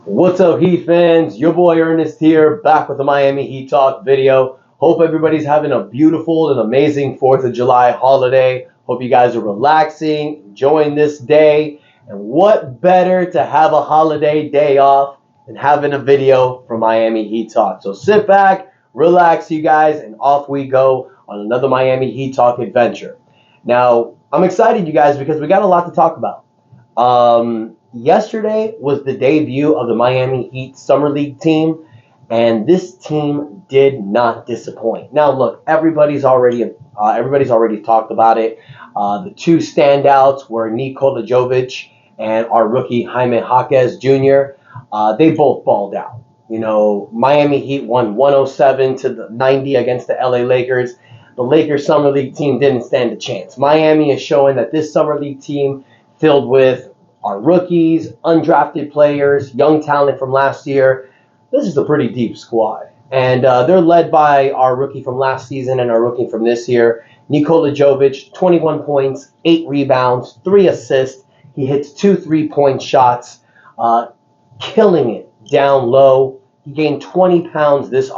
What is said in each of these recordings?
What's up, Heat fans? Your boy Ernest here, back with the Miami Heat Talk video. Hope everybody's having a beautiful and amazing 4th of July holiday. Hope you guys are relaxing, enjoying this day. And what better to have a holiday day off than having a video from Miami Heat Talk. So sit back, relax, you guys, and off we go on another Miami Heat Talk adventure. Now, I'm excited, you guys, because we got a lot to talk about. Yesterday was the debut of the Miami Heat Summer League team, and this team did not disappoint. Now, look, everybody's already talked about it. The two standouts were Nikola Jovic and our rookie Jaime Jaquez Jr. They both balled out. You know, Miami Heat won 107-90 against the LA Lakers. The Lakers Summer League team didn't stand a chance. Miami is showing that this Summer League team, filled with our rookies, undrafted players, young talent from last year, this is a pretty deep squad. And they're led by our rookie from last season and our rookie from this year, Nikola Jovic, 21 points, 8 rebounds, 3 assists. He hits 2 3-point shots, killing it down low. He gained 20 pounds this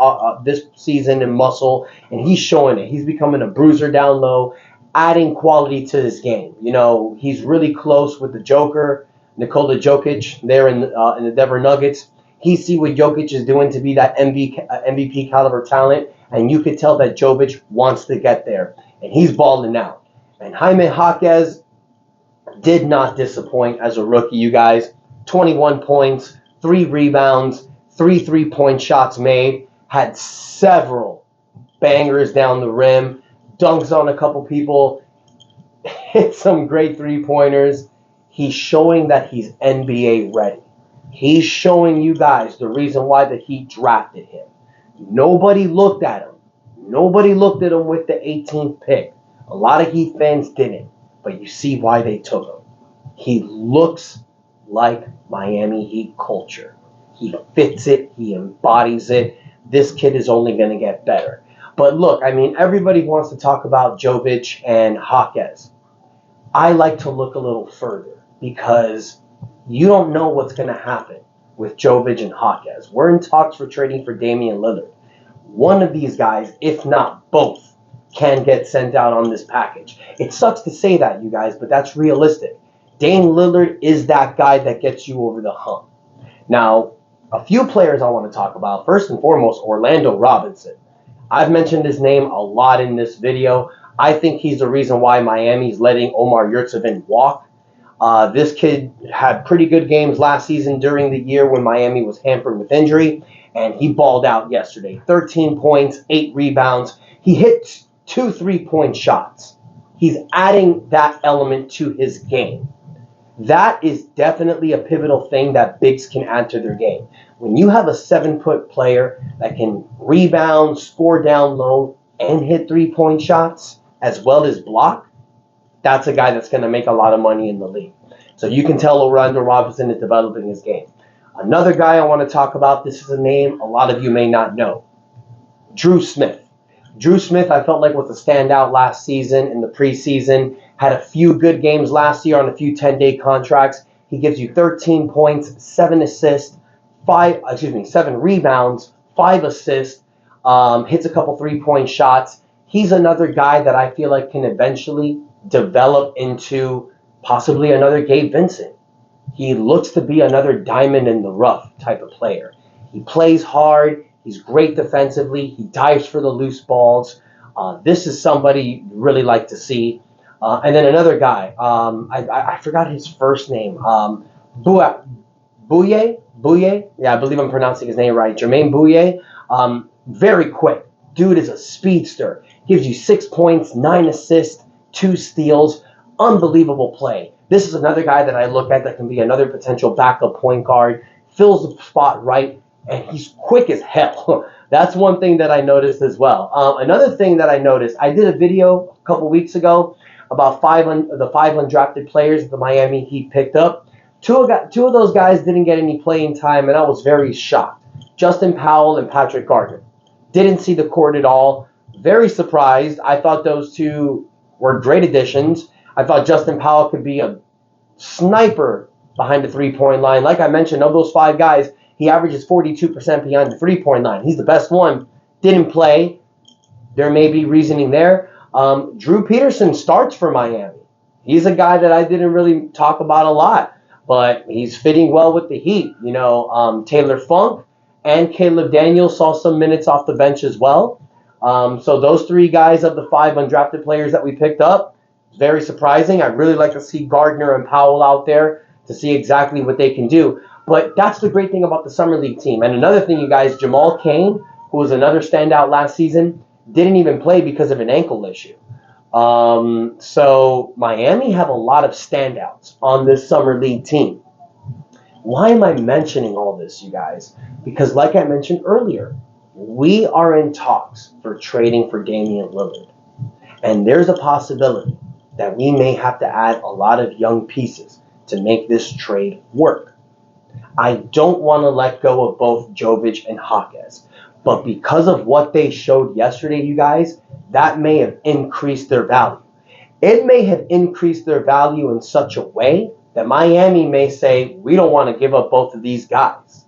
season in muscle, and he's showing it. He's becoming a bruiser down low, adding quality to his game. You know, he's really close with the Joker, Nikola Jokic, there in the Denver Nuggets. He see what Jokic is doing to be that MVP caliber talent, and you could tell that Jovic wants to get there, and he's balling out. And Jaime Jaquez did not disappoint as a rookie, you guys. 21 points, 3 rebounds, 3 3-point shots made, had several bangers down the rim, dunks on a couple people, hit some great 3-pointers. He's showing that he's NBA ready. He's showing you guys the reason why the Heat drafted him. Nobody looked at him. Nobody looked at him with the 18th pick. A lot of Heat fans didn't, but you see why they took him. He looks like Miami Heat culture. He fits it. He embodies it. This kid is only going to get better. But look, I mean, everybody wants to talk about Jovic and Jaquez. I like to look a little further because you don't know what's going to happen with Jovic and Jaquez. We're in talks for trading for Damian Lillard. One of these guys, if not both, can get sent out on this package. It sucks to say that, you guys, but that's realistic. Dame Lillard is that guy that gets you over the hump. Now, a few players I want to talk about. First and foremost, Orlando Robinson. I've mentioned his name a lot in this video. I think he's the reason why Miami's letting Omar Yurtseven walk. This kid had pretty good games last season during the year when Miami was hampered with injury, and he balled out yesterday. 13 points, 8 rebounds. He hit 2 3-point shots. He's adding that element to his game. That is definitely a pivotal thing that bigs can add to their game. When you have a 7-foot player that can rebound, score down low, and hit 3-point shots, as well as block, that's a guy that's going to make a lot of money in the league. So you can tell Orlando Robinson is developing his game. Another guy I want to talk about, this is a name a lot of you may not know. Drew Smith. Drew Smith, I felt like, was a standout last season in the preseason. Had a few good games last year on a few 10-day contracts. He gives you 13 points, 7 assists, 7 rebounds, 5 assists, hits a couple 3-point shots. He's another guy that I feel like can eventually develop into possibly another Gabe Vincent. He looks to be another diamond in the rough type of player. He plays hard. He's great defensively. He dives for the loose balls. This is somebody you really like to see. And then another guy, I forgot his first name. Bouye? Yeah, I believe I'm pronouncing his name right. Jermaine Bouye. Very quick. Dude is a speedster. Gives you 6 points, 9 assists, 2 steals. Unbelievable play. This is another guy that I look at that can be another potential backup point guard. Fills the spot right, and he's quick as hell. That's one thing that I noticed as well. Another thing that I noticed, I did a video a couple weeks ago about the 5 undrafted players that the Miami Heat picked up. Two of those guys didn't get any playing time, and I was very shocked. Justin Powell and Patrick Gardner. Didn't see the court at all. Very surprised. I thought those two were great additions. I thought Justin Powell could be a sniper behind the three-point line. Like I mentioned, of those 5 guys, he averages 42% behind the three-point line. He's the best one. Didn't play. There may be reasoning there. Drew Peterson starts for Miami. He's a guy that I didn't really talk about a lot, but he's fitting well with the Heat. Taylor Funk and Caleb Daniels saw some minutes off the bench as well. So those 3 guys of the 5 undrafted players that we picked up, very surprising. I'd really like to see Gardner and Powell out there to see exactly what they can do. But that's the great thing about the Summer League team. And another thing, you guys, Jamal Cain, who was another standout last season, didn't even play because of an ankle issue. So Miami have a lot of standouts on this Summer League team. Why am I mentioning all this, you guys? Because like I mentioned earlier, we are in talks for trading for Damian Lillard. And there's a possibility that we may have to add a lot of young pieces to make this trade work. I don't want to let go of both Jovic and Jaquez. But because of what they showed yesterday, you guys, that may have increased their value. It may have increased their value in such a way that Miami may say, we don't want to give up both of these guys.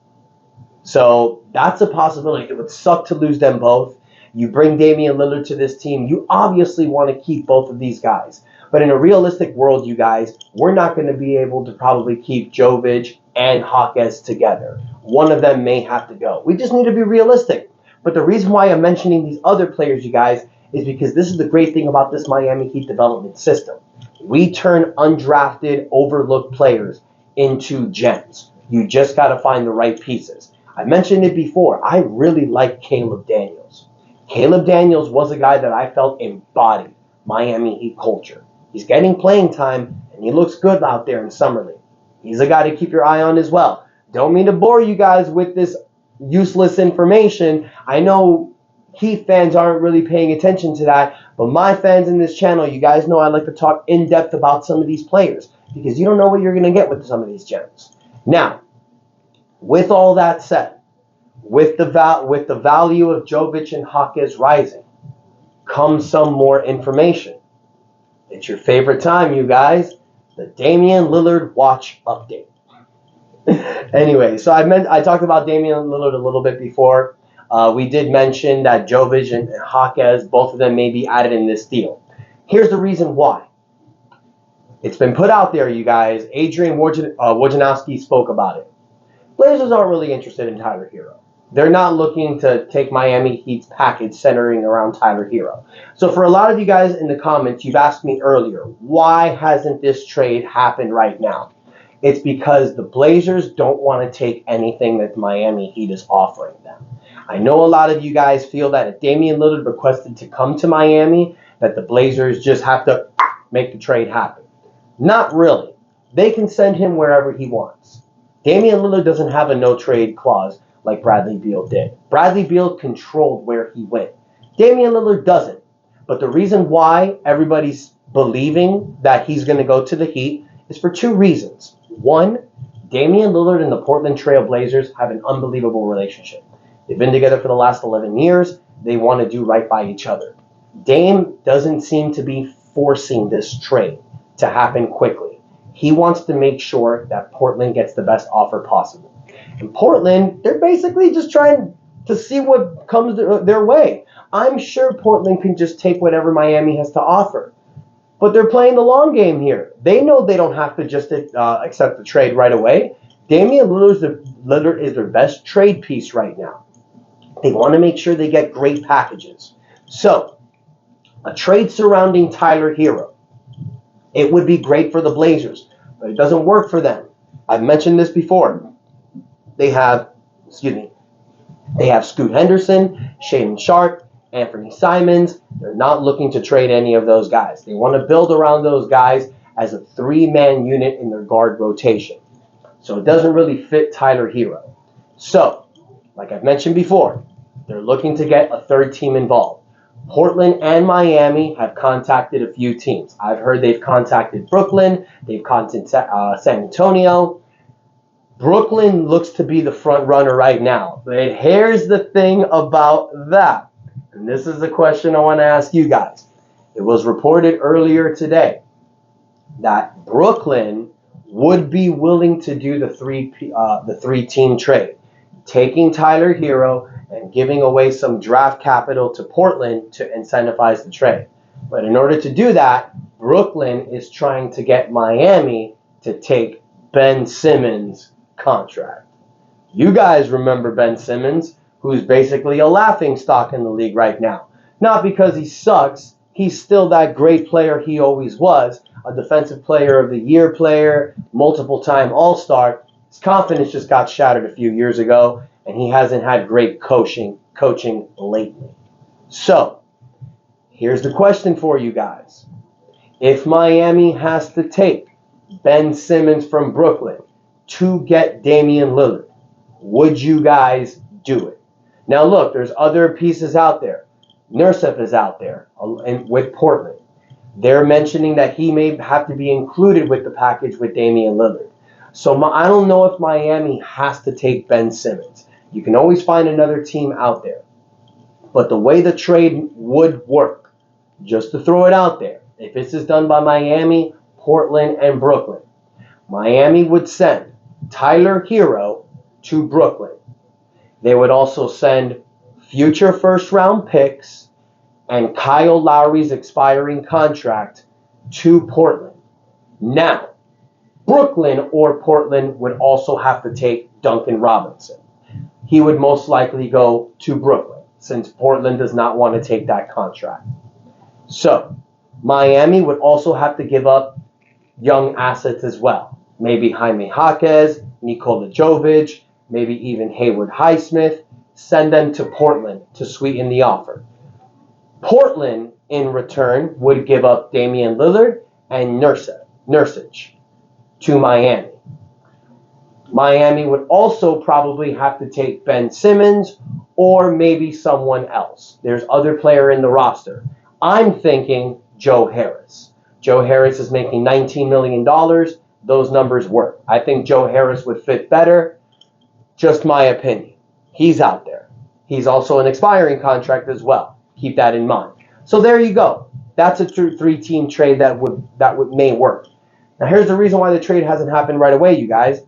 So that's a possibility. It would suck to lose them both. You bring Damian Lillard to this team, you obviously want to keep both of these guys. But in a realistic world, you guys, we're not going to be able to probably keep Jovic and Jaquez together. One of them may have to go. We just need to be realistic. But the reason why I'm mentioning these other players, you guys, is because this is the great thing about this Miami Heat development system. We turn undrafted, overlooked players into gems. You just got to find the right pieces. I mentioned it before. I really like Caleb Daniels. Caleb Daniels was a guy that I felt embodied Miami Heat culture. He's getting playing time, and he looks good out there in Summer League. He's a guy to keep your eye on as well. Don't mean to bore you guys with this useless information. I know Heat fans aren't really paying attention to that, but my fans in this channel, you guys know I like to talk in depth about some of these players because you don't know what you're going to get with some of these gems. Now, with all that said, with the value of Jovic and Jaquez rising, comes some more information. It's your favorite time, you guys, the Damian Lillard watch update. Anyway, so I talked about Damian Lillard a little bit before. We did mention that Jovic and Jaquez, both of them may be added in this deal. Here's the reason why. It's been put out there, you guys. Adrian Wojnarowski spoke about it. Blazers aren't really interested in Tyler Herro. They're not looking to take Miami Heat's package centering around Tyler Herro. So for a lot of you guys in the comments, you've asked me earlier, why hasn't this trade happened right now? It's because the Blazers don't want to take anything that the Miami Heat is offering them. I know a lot of you guys feel that if Damian Lillard requested to come to Miami, that the Blazers just have to make the trade happen. Not really. They can send him wherever he wants. Damian Lillard doesn't have a no-trade clause like Bradley Beal did. Bradley Beal controlled where he went. Damian Lillard doesn't. But the reason why everybody's believing that he's going to go to the Heat is for 2 reasons. One, Damian Lillard and the Portland Trail Blazers have an unbelievable relationship. They've been together for the last 11 years. They want to do right by each other. Dame doesn't seem to be forcing this trade to happen quickly. He wants to make sure that Portland gets the best offer possible. In Portland, they're basically just trying to see what comes their way. I'm sure Portland can just take whatever Miami has to offer. But they're playing the long game here. They know they don't have to just accept the trade right away. Damian Lillard is their best trade piece right now. They want to make sure they get great packages. So, a trade surrounding Tyler Herro. It would be great for the Blazers, but it doesn't work for them. I've mentioned this before. They have Scoot Henderson, Shaedon Sharpe, Anthony Simons. They're not looking to trade any of those guys. They want to build around those guys as a 3-man unit in their guard rotation. So it doesn't really fit Tyler Herro. So, like I've mentioned before, they're looking to get a 3rd team involved. Portland and Miami have contacted a few teams. I've heard they've contacted Brooklyn. They've contacted San Antonio. Brooklyn looks to be the front runner right now. But here's the thing about that. And this is the question I want to ask you guys. It was reported earlier today that Brooklyn would be willing to do the three-team trade, taking Tyler Herro and giving away some draft capital to Portland to incentivize the trade. But in order to do that, Brooklyn is trying to get Miami to take Ben Simmons' contract. You guys remember Ben Simmons, who's basically a laughingstock in the league right now. Not because he sucks, he's still that great player he always was, a defensive player of the year player, multiple-time All-Star. His confidence just got shattered a few years ago, and he hasn't had great coaching lately. So, here's the question for you guys. If Miami has to take Ben Simmons from Brooklyn to get Damian Lillard, would you guys do it? Now look, there's other pieces out there. Nursef is out there with Portland. They're mentioning that he may have to be included with the package with Damian Lillard. So I don't know if Miami has to take Ben Simmons. You can always find another team out there. But the way the trade would work, just to throw it out there, if this is done by Miami, Portland, and Brooklyn, Miami would send Tyler Herro to Brooklyn. They would also send future first-round picks and Kyle Lowry's expiring contract to Portland. Now, Brooklyn or Portland would also have to take Duncan Robinson. He would most likely go to Brooklyn since Portland does not want to take that contract. So, Miami would also have to give up young assets as well. Maybe Jaime Jaquez, Nikola Jovic, maybe even Haywood Highsmith. Send them to Portland to sweeten the offer. Portland, in return, would give up Damian Lillard and Nurkic to Miami. Miami would also probably have to take Ben Simmons or maybe someone else. There's other player in the roster. I'm thinking Joe Harris. Joe Harris is making $19 million. Those numbers work. I think Joe Harris would fit better. Just my opinion. He's out there. He's also an expiring contract as well. Keep that in mind. So there you go. That's a three-team trade that may work. Now here's the reason why the trade hasn't happened right away, you guys.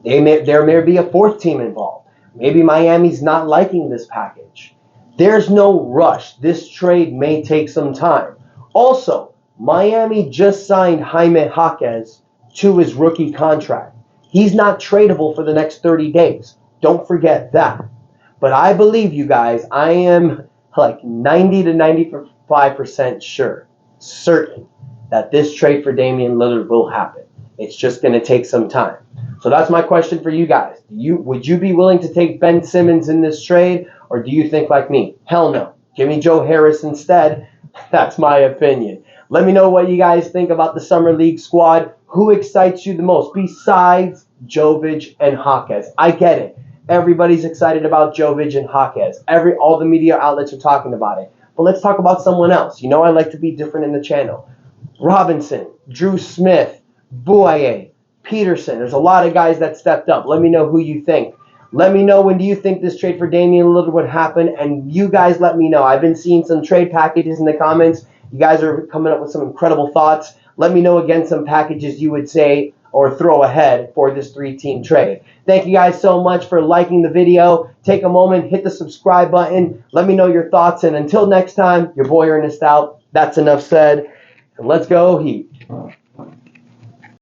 There may be a fourth team involved. Maybe Miami's not liking this package. There's no rush. This trade may take some time. Also, Miami just signed Jaime Jaquez to his rookie contract. He's not tradable for the next 30 days. Don't forget that. But I believe you guys, I am like 90 to 95% certain that this trade for Damian Lillard will happen. It's just going to take some time. So that's my question for you guys. Would you be willing to take Ben Simmons in this trade, or do you think like me? Hell no. Give me Joe Harris instead. That's my opinion. Let me know what you guys think about the Summer League squad. Who excites you the most besides Jovic and Jaquez? I get it. Everybody's excited about Jovic and Jaquez. All the media outlets are talking about it. But let's talk about someone else. You know I like to be different in the channel. Robinson, Drew Smith, Bouyea, Peterson. There's a lot of guys that stepped up. Let me know who you think. Let me know when do you think this trade for Damian Lillard would happen. And you guys let me know. I've been seeing some trade packages in the comments. You guys are coming up with some incredible thoughts. Let me know again some packages you would say or throw ahead for this three-team trade. Thank you guys so much for liking the video. Take a moment, hit the subscribe button. Let me know your thoughts. And until next time, your boy Ernest out. That's enough said. And let's go Heat.